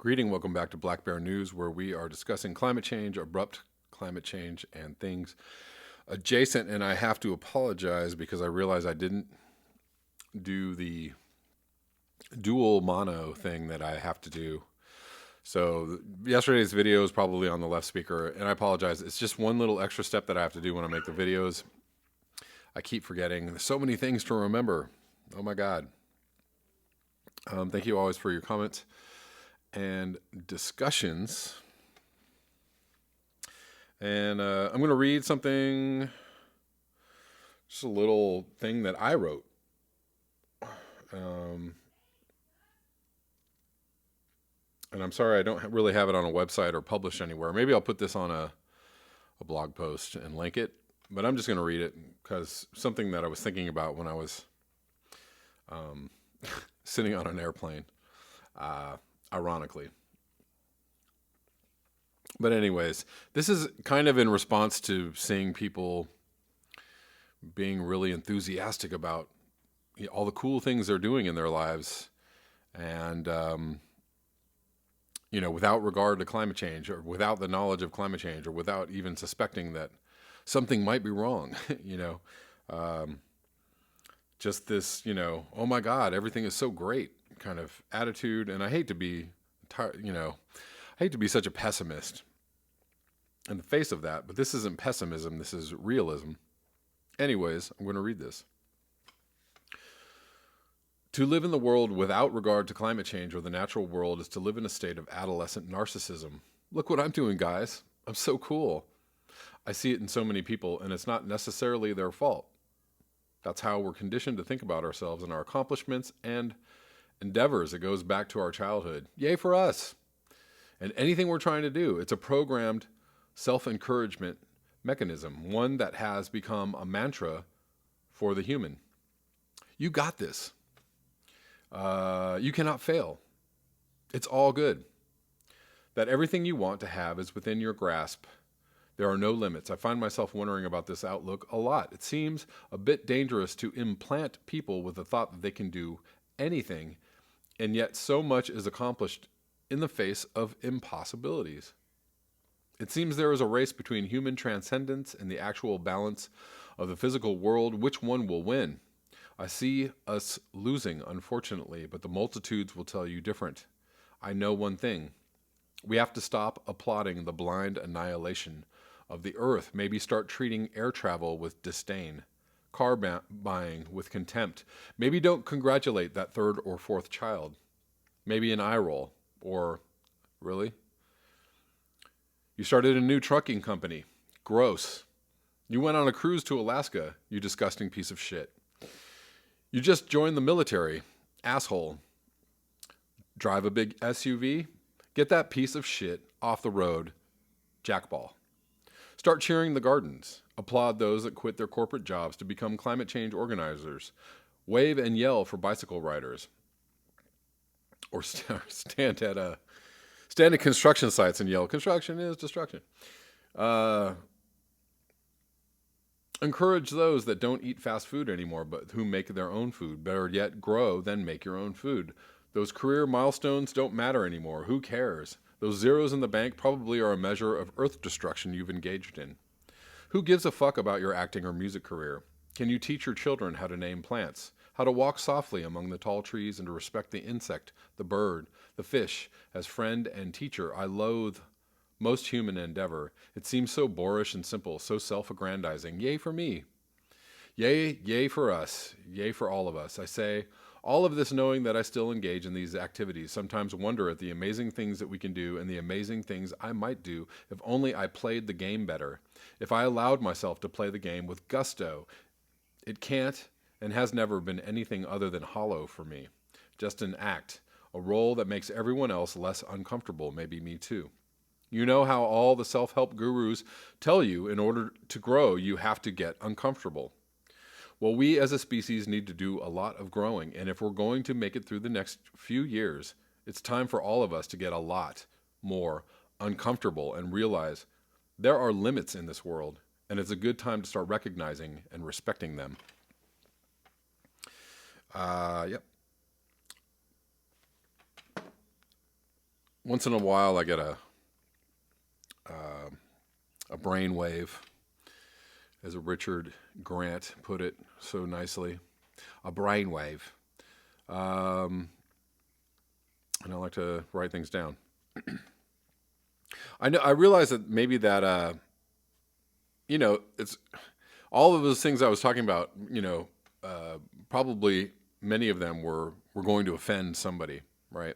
Greeting, welcome back to Black Bear News, where we are discussing climate change, abrupt climate change, and things adjacent. And I have to apologize because I realize I didn't do the dual mono thing that I have to do. So yesterday's video is probably on the left speaker, and I apologize. It's just one little extra step that I have to do when I make the videos. I keep forgetting. There's so many things to remember. Oh my God. Thank you always for your comments and discussions. And I'm going to read something, just a little thing that I wrote. And I'm sorry I don't really have it on a website or published anywhere. Maybe I'll put this on a blog post and link it. But I'm just going to read it because something that I was thinking about when I was sitting on an airplane, ironically. But anyways, this is kind of in response to seeing people being really enthusiastic about all the cool things they're doing in their lives, and without regard to climate change, or without the knowledge of climate change, or without even suspecting that something might be wrong. Just this, oh my God, everything is so great kind of attitude. And I hate to be, such a pessimist in the face of that, but this isn't pessimism, this is realism. Anyways, I'm going to read this. To live in the world without regard to climate change or the natural world is to live in a state of adolescent narcissism. Look what I'm doing, guys. I'm so cool. I see it in so many people, and it's not necessarily their fault. That's how we're conditioned to think about ourselves and our accomplishments and endeavors. It goes back to our childhood. Yay for us. And anything we're trying to do, it's a programmed self-encouragement mechanism, one that has become a mantra for the human. You got this. You cannot fail. It's all good. That everything you want to have is within your grasp. There are no limits. I find myself wondering about this outlook a lot. It seems a bit dangerous to implant people with the thought that they can do anything, and yet so much is accomplished in the face of impossibilities. It seems there is a race between human transcendence and the actual balance of the physical world. Which one will win? I see us losing, unfortunately, but the multitudes will tell you different. I know one thing. We have to stop applauding the blind annihilation of the earth. Maybe start treating air travel with disdain, car buying with contempt. Maybe don't congratulate that third or fourth child. Maybe an eye roll. Or, really? You started a new trucking company. Gross. You went on a cruise to Alaska. You disgusting piece of shit. You just joined the military. Asshole. Drive a big SUV. Get that piece of shit off the road. Jackball. Start cheering the gardens. Applaud those that quit their corporate jobs to become climate change organizers. Wave and yell for bicycle riders. Or stand at construction sites and yell, construction is destruction. Encourage those that don't eat fast food anymore, but who make their own food. Better yet, grow, then make your own food. Those career milestones don't matter anymore. Who cares? Those zeros in the bank probably are a measure of earth destruction you've engaged in. Who gives a fuck about your acting or music career? Can you teach your children how to name plants, how to walk softly among the tall trees, and to respect the insect, the bird, the fish? As friend and teacher, I loathe most human endeavor. It seems so boorish and simple, so self-aggrandizing. Yay for me. Yay for us. Yay for all of us. I say all of this knowing that I still engage in these activities, sometimes wonder at the amazing things that we can do and the amazing things I might do if only I played the game better. If I allowed myself to play the game with gusto. It can't and has never been anything other than hollow for me. Just an act, a role that makes everyone else less uncomfortable, maybe me too. You know how all the self-help gurus tell you in order to grow, you have to get uncomfortable. Well, we as a species need to do a lot of growing, and if we're going to make it through the next few years, it's time for all of us to get a lot more uncomfortable and realize there are limits in this world, and it's a good time to start recognizing and respecting them. Yep. once in a while I get a brain wave, as Richard Grant put it so nicely, a brain wave. And I like to write things down. I realize that maybe that, it's all of those things I was talking about, probably many of them were going to offend somebody, right?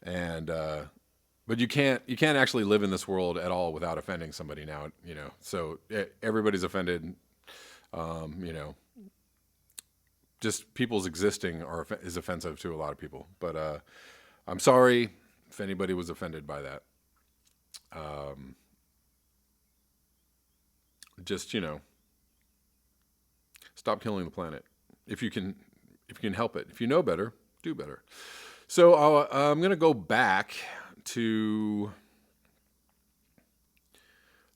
And, but you can't actually live in this world at all without offending somebody now, so everybody's offended, just people's existing is offensive to a lot of people, but, I'm sorry if anybody was offended by that. Just, stop killing the planet. If you can help it. If you know better, do better. So I'm going to go back to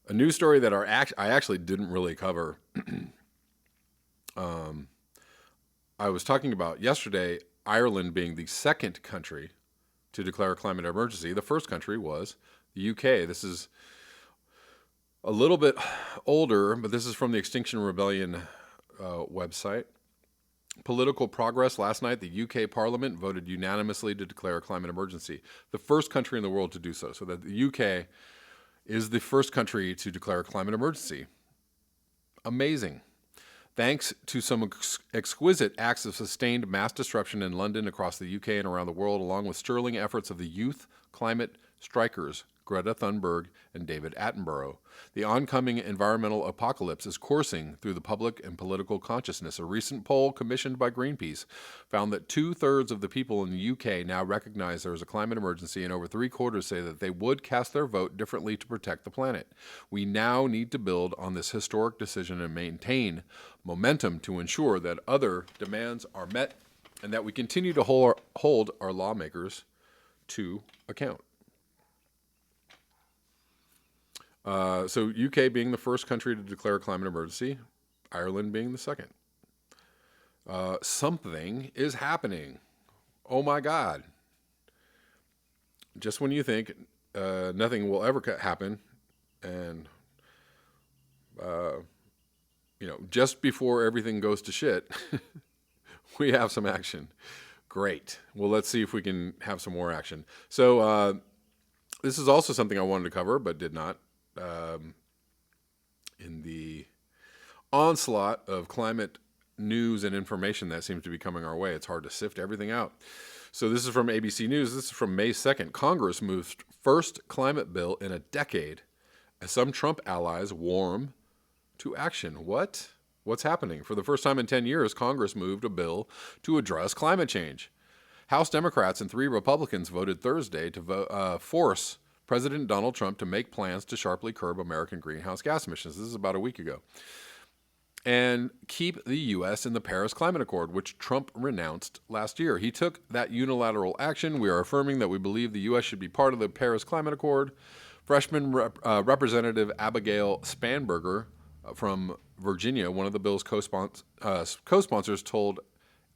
a news story that I actually didn't really cover. I was talking about yesterday Ireland being the second country to declare a climate emergency. The first country was the UK. This is a little bit older, but this is from the Extinction Rebellion website. Political progress. Last night, the UK Parliament voted unanimously to declare a climate emergency. The first country in the world to do so. So that the UK is the first country to declare a climate emergency. Amazing. Thanks to some exquisite acts of sustained mass disruption in London, across the UK, and around the world, along with sterling efforts of the youth climate strikers, Greta Thunberg and David Attenborough, the oncoming environmental apocalypse is coursing through the public and political consciousness. A recent poll commissioned by Greenpeace found that 2/3 of the people in the UK now recognize there is a climate emergency, and over 3/4 say that they would cast their vote differently to protect the planet. We now need to build on this historic decision and maintain momentum to ensure that other demands are met and that we continue to hold our lawmakers to account. So UK being the first country to declare a climate emergency, Ireland being the second. Something is happening. Oh my God. Just when you think nothing will ever happen, and just before everything goes to shit, we have some action. Great. Well, let's see if we can have some more action. So this is also something I wanted to cover, but did not. In the onslaught of climate news and information that seems to be coming our way, it's hard to sift everything out. So this is from ABC News. This is from May 2nd. Congress moves first climate bill in a decade as some Trump allies warm to action. What's happening? For the first time in 10 years, Congress moved a bill to address climate change. House Democrats and 3 Republicans voted Thursday to force President Donald Trump to make plans to sharply curb American greenhouse gas emissions. This is about a week ago. And keep the U.S. in the Paris Climate Accord, which Trump renounced last year. He took that unilateral action. We are affirming that we believe the U.S. should be part of the Paris Climate Accord. Freshman Representative Abigail Spanberger from Virginia, one of the bill's co-sponsors, told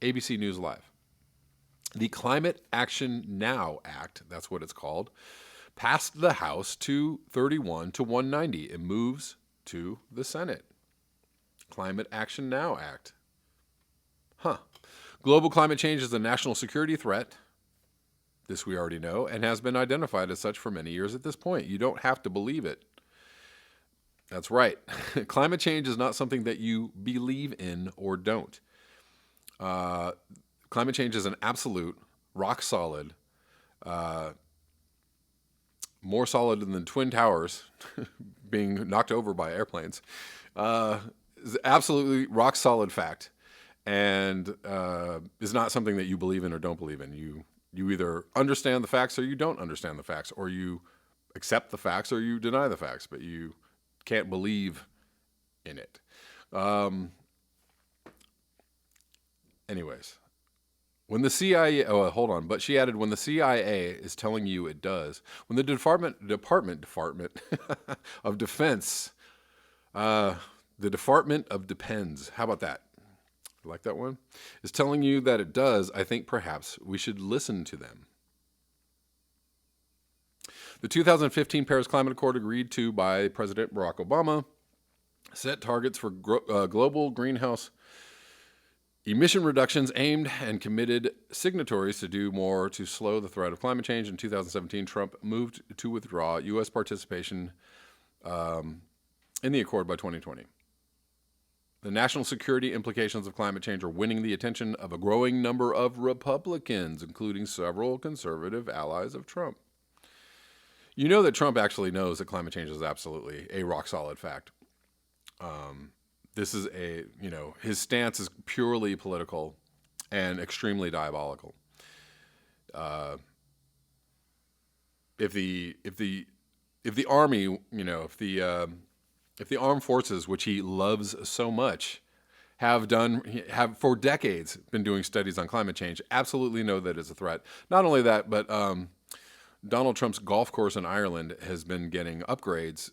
ABC News Live. The Climate Action Now Act, that's what it's called, passed the House 231 to 190. It moves to the Senate. Climate Action Now Act. Global climate change is a national security threat. This we already know, and has been identified as such for many years at this point. You don't have to believe it. That's right. Climate change is not something that you believe in or don't. Climate change is an absolute, rock solid, more solid than the Twin Towers being knocked over by airplanes. Is absolutely rock solid fact, and is not something that you believe in or don't believe in. You either understand the facts or you don't understand the facts, or you accept the facts or you deny the facts, but you can't believe in it. Anyways. When the CIA, but she added, when the CIA is telling you it does, when the Department of Defense, the Department of Depends, how about that? You like that one? Is telling you that it does, I think perhaps we should listen to them. The 2015 Paris Climate Accord, agreed to by President Barack Obama, set targets for global greenhouse emission reductions aimed and committed signatories to do more to slow the threat of climate change. In 2017, Trump moved to withdraw U.S. participation in the accord by 2020. The national security implications of climate change are winning the attention of a growing number of Republicans, including several conservative allies of Trump. You know that Trump actually knows that climate change is absolutely a rock-solid fact. This is his stance is purely political and extremely diabolical. If the army, if the armed forces, which he loves so much, have for decades been doing studies on climate change, absolutely know that it's a threat. Not only that, but Donald Trump's golf course in Ireland has been getting upgrades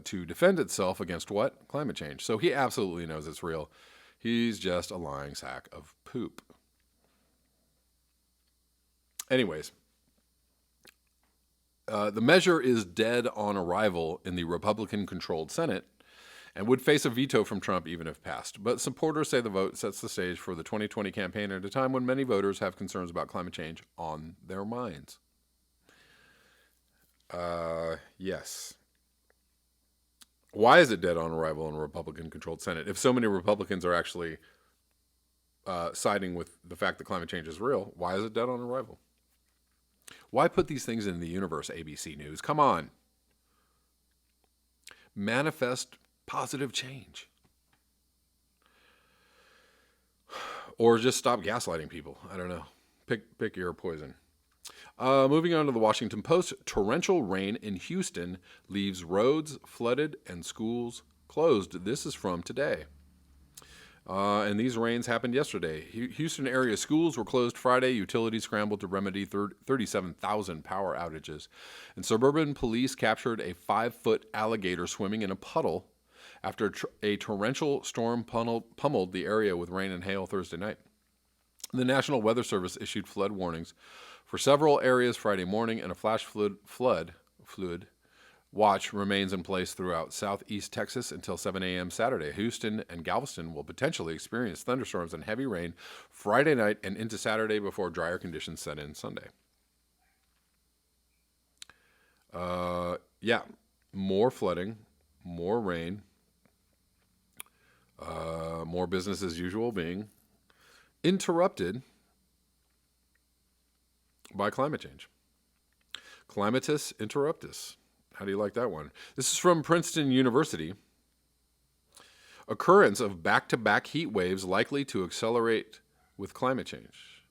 to defend itself against what? Climate change. So he absolutely knows it's real. He's just a lying sack of poop. Anyways, the measure is dead on arrival in the Republican-controlled Senate and would face a veto from Trump even if passed. But supporters say the vote sets the stage for the 2020 campaign at a time when many voters have concerns about climate change on their minds. Yes. Why is it dead on arrival in a Republican-controlled Senate? If so many Republicans are actually siding with the fact that climate change is real, why is it dead on arrival? Why put these things in the universe, ABC News? Come on. Manifest positive change. Or just stop gaslighting people. I don't know. Pick your poison. Moving on to the Washington Post. Torrential rain in Houston leaves roads flooded and schools closed. This is from today. And these rains happened yesterday. Houston area schools were closed Friday. Utilities scrambled to remedy 37,000 power outages. And suburban police captured a 5-foot alligator swimming in a puddle after a torrential storm pummeled the area with rain and hail Thursday night. The National Weather Service issued flood warnings for several areas Friday morning, and a flash flood watch remains in place throughout southeast Texas until 7 a.m. Saturday. Houston and Galveston will potentially experience thunderstorms and heavy rain Friday night and into Saturday before drier conditions set in Sunday. More flooding, more rain, more business as usual being interrupted by climate change. Climatus interruptus. How do you like that one? This is from Princeton University. Occurrence of back-to-back heat waves likely to accelerate with climate change.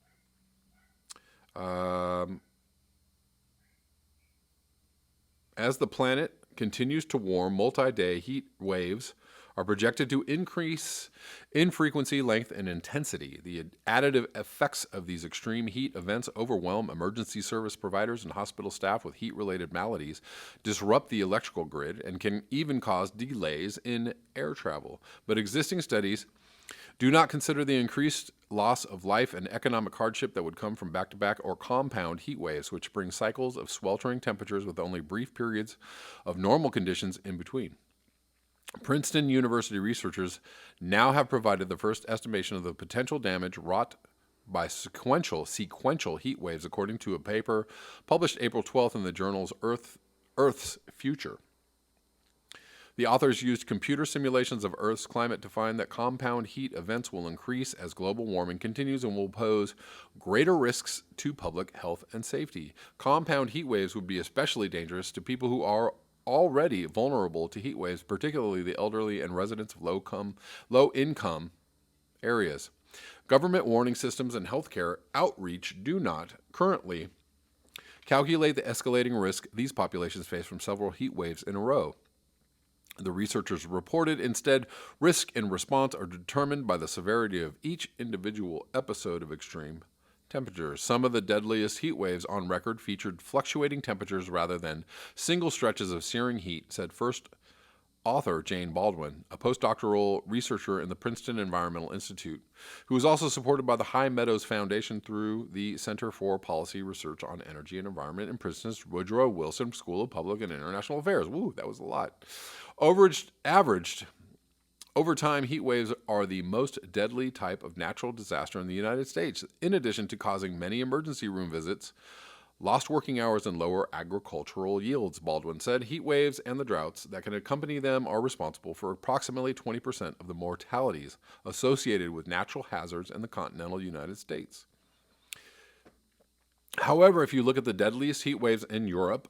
As the planet continues to warm, multi-day heat waves are projected to increase in frequency, length, and intensity. The additive effects of these extreme heat events overwhelm emergency service providers and hospital staff with heat-related maladies, disrupt the electrical grid, and can even cause delays in air travel. But existing studies do not consider the increased loss of life and economic hardship that would come from back-to-back or compound heat waves, which bring cycles of sweltering temperatures with only brief periods of normal conditions in between. Princeton University researchers now have provided the first estimation of the potential damage wrought by sequential heat waves, according to a paper published April 12th in the journals Earth's Future. The authors used computer simulations of Earth's climate to find that compound heat events will increase as global warming continues and will pose greater risks to public health and safety. Compound heat waves would be especially dangerous to people who are already vulnerable to heat waves, particularly the elderly and residents of low-income areas. Government warning systems and healthcare outreach do not currently calculate the escalating risk these populations face from several heat waves in a row. The researchers reported instead, risk and response are determined by the severity of each individual episode of extreme temperatures. Some of the deadliest heat waves on record featured fluctuating temperatures rather than single stretches of searing heat, said first author Jane Baldwin, a postdoctoral researcher in the Princeton Environmental Institute, who is also supported by the High Meadows Foundation through the Center for Policy Research on Energy and Environment in Princeton's Woodrow Wilson School of Public and International Affairs. Woo, that was a lot. Averaged over time, heat waves are the most deadly type of natural disaster in the United States, in addition to causing many emergency room visits, lost working hours, and lower agricultural yields, Baldwin said. Heat waves and the droughts that can accompany them are responsible for approximately 20% of the mortalities associated with natural hazards in the continental United States. However, if you look at the deadliest heat waves in Europe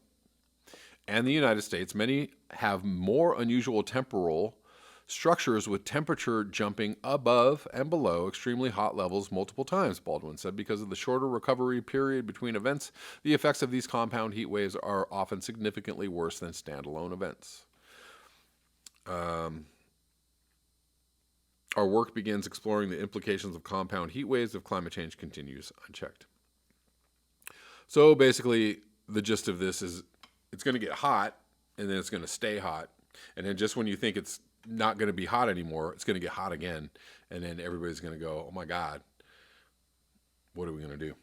and the United States, many have more unusual temporal structures with temperature jumping above and below extremely hot levels multiple times, Baldwin said. Because of the shorter recovery period between events, the effects of these compound heat waves are often significantly worse than standalone events. Our work begins exploring the implications of compound heat waves if climate change continues unchecked. So basically, the gist of this is it's going to get hot, and then it's going to stay hot. And then just when you think it's not going to be hot anymore, it's going to get hot again, and then everybody's going to go, oh my God, what are we going to do?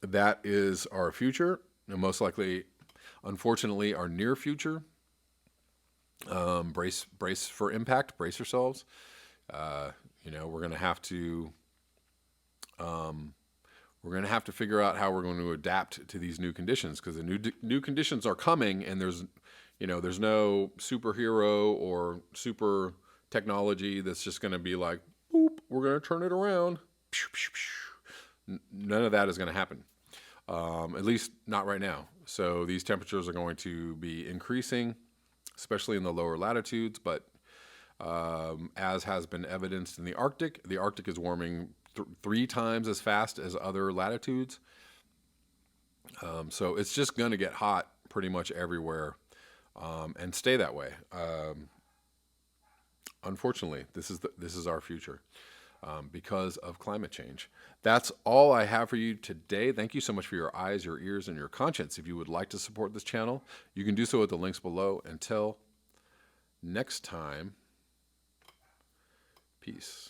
That is our future, and most likely, unfortunately, our near future. Brace for impact. Brace yourselves. We're going to have to figure out how we're going to adapt to these new conditions, because the new conditions are coming, and there's no superhero or super technology that's just going to be like, boop, we're going to turn it around. None of that is going to happen, at least not right now. So these temperatures are going to be increasing, especially in the lower latitudes. But as has been evidenced in the Arctic is warming 3 times as fast as other latitudes. So it's just going to get hot pretty much everywhere. And stay that way. Unfortunately, this is our future because of climate change. That's all I have for you today. Thank you so much for your eyes, your ears, and your conscience. If you would like to support this channel, you can do so at the links below. Until next time, peace.